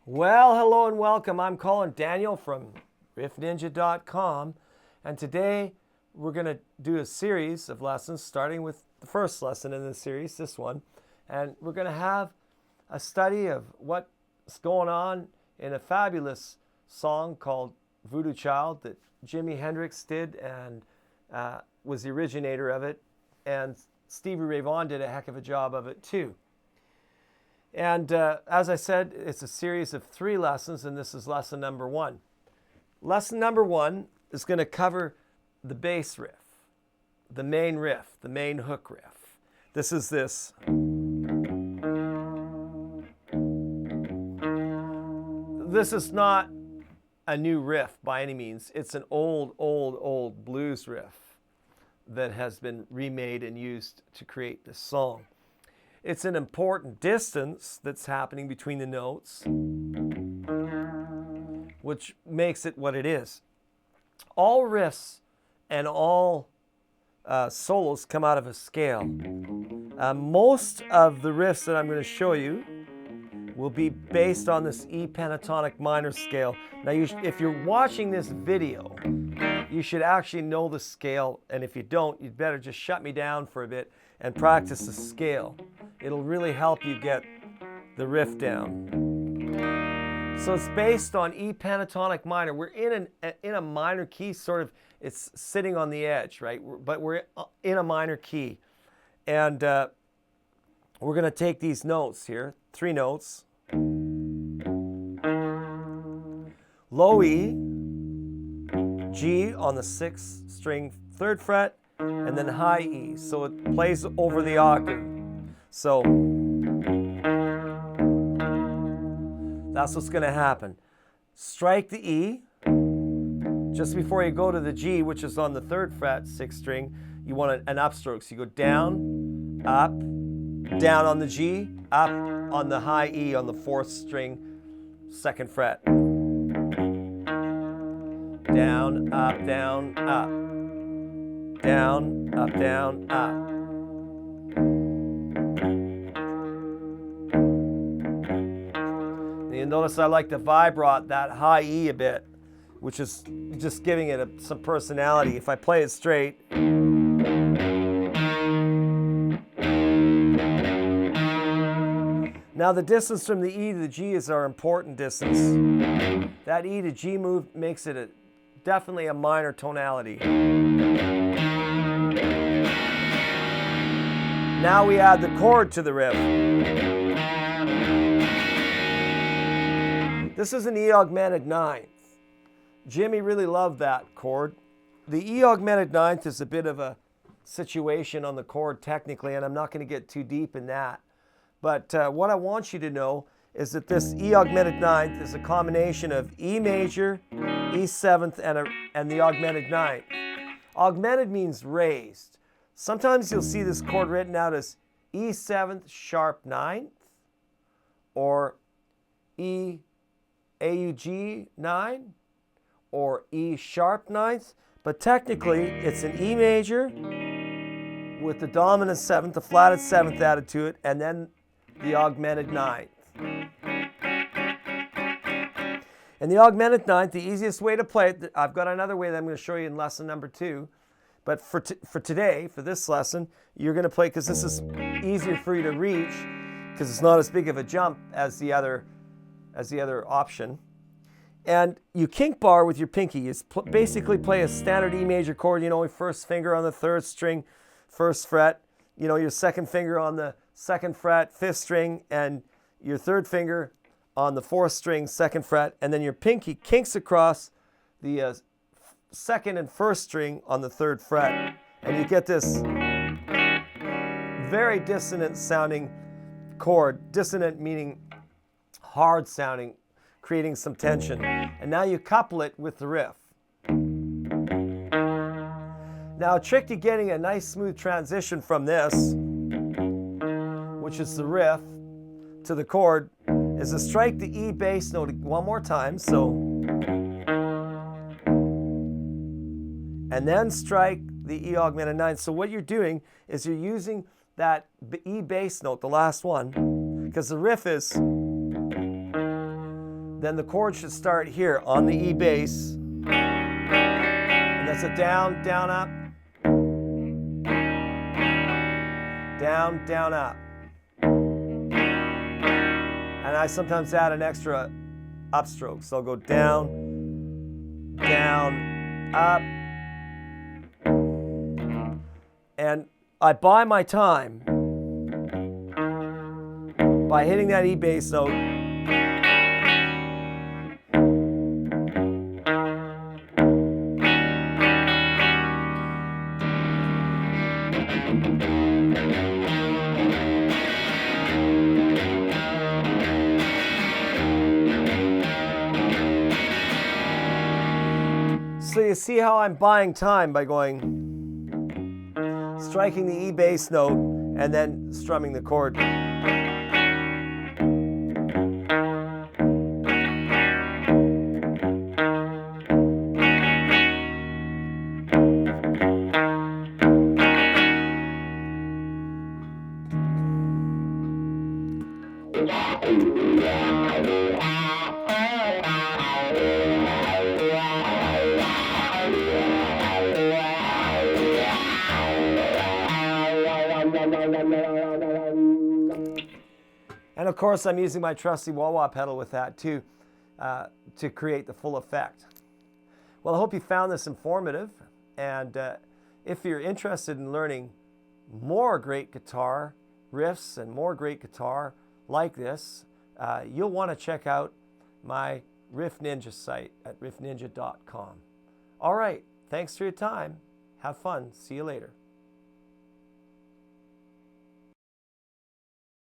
Well, hello and welcome. I'm calling Daniel from riffninja.com, and today we're going to do a series of lessons starting with the first lesson in the series, this one, and we're going to have a study of what's going on in a fabulous song called Voodoo Child that Jimi Hendrix did and was the originator of it, and Stevie Ray Vaughan did a heck of a job of it too. And as I said, it's a series of 3 lessons, and this is lesson number 1. Lesson number 1 is going to cover the bass riff, the main hook riff. This is this. This is not a new riff by any means. It's an old blues riff that has been remade and used to create this song. It's an important distance that's happening between the notes, which makes it what it is. All riffs and all solos come out of a scale. Most of the riffs that I'm going to show you will be based on this E pentatonic minor scale. Now, if you're watching this video, you should actually know the scale, and if you don't, you'd better just shut me down for a bit and practice the scale. It'll really help you get the riff down. So it's based on E pentatonic minor. We're in a minor key, sort of. It's sitting on the edge, right? But we're in a minor key. And we're going to take these notes here, 3 notes. Low E, G on the 6th string, 3rd fret, and then high E. So it plays over the octave. So that's what's going to happen. Strike the E. Just before you go to the G, which is on the 3rd fret, 6th string, you want an upstroke. So you go down, up, down on the G, up on the high E on the 4th string, 2nd fret. Down, up, down, up. Down, up, down, up. You notice I like to vibrate that high E a bit, which is just giving it some personality. If I play it straight. Now the distance from the E to the G is our important distance. That E to G move makes it definitely a minor tonality. Now we add the chord to the riff. This is an E augmented 9th. Jimmy really loved that chord. The E augmented 9th is a bit of a situation on the chord technically, and I'm not going to get too deep in that. But what I want you to know is that this E augmented 9th is a combination of E major, E 7th, and the augmented 9th. Augmented means raised. Sometimes you'll see this chord written out as E 7th sharp 9th or E AUG 9 or E sharp 9th, but technically it's an E major with the dominant 7th, the flatted 7th added to it, and then the augmented 9th. And the augmented 9th, the easiest way to play it, I've got another way that I'm going to show you in lesson number 2, but for today, for this lesson, you're going to play, because this is easier for you to reach, because it's not as big of a jump as the other option. And you kink bar with your pinky. You basically play a standard E major chord, you know, your first finger on the 3rd string, 1st fret, you know, your 2nd finger on the 2nd fret, 5th string, and your 3rd finger on the 4th string, 2nd fret, and then your pinky kinks across the 2nd and 1st string on the 3rd fret. And you get this very dissonant sounding chord. Dissonant meaning hard sounding, creating some tension. And now you couple it with the riff. Now, a trick to getting a nice smooth transition from this, which is the riff, to the chord, is to strike the E bass note one more time, so, and then strike the E augmented ninth. So what you're doing is you're using that E bass note, the last one, because the riff is, then the chord should start here on the E bass, and that's a down, down, up, down, down, up. And I sometimes add an extra upstroke. So I'll go down, down, up. And I buy my time by hitting that E bass note. So you see how I'm buying time by going, striking the E bass note and then strumming the chord. And of course, I'm using my trusty wah-wah pedal with that too, to create the full effect. Well, I hope you found this informative, and if you're interested in learning more great guitar riffs and more great guitar like this, you'll want to check out my Riff Ninja site at riffninja.com. All right, thanks for your time. Have fun. See you later.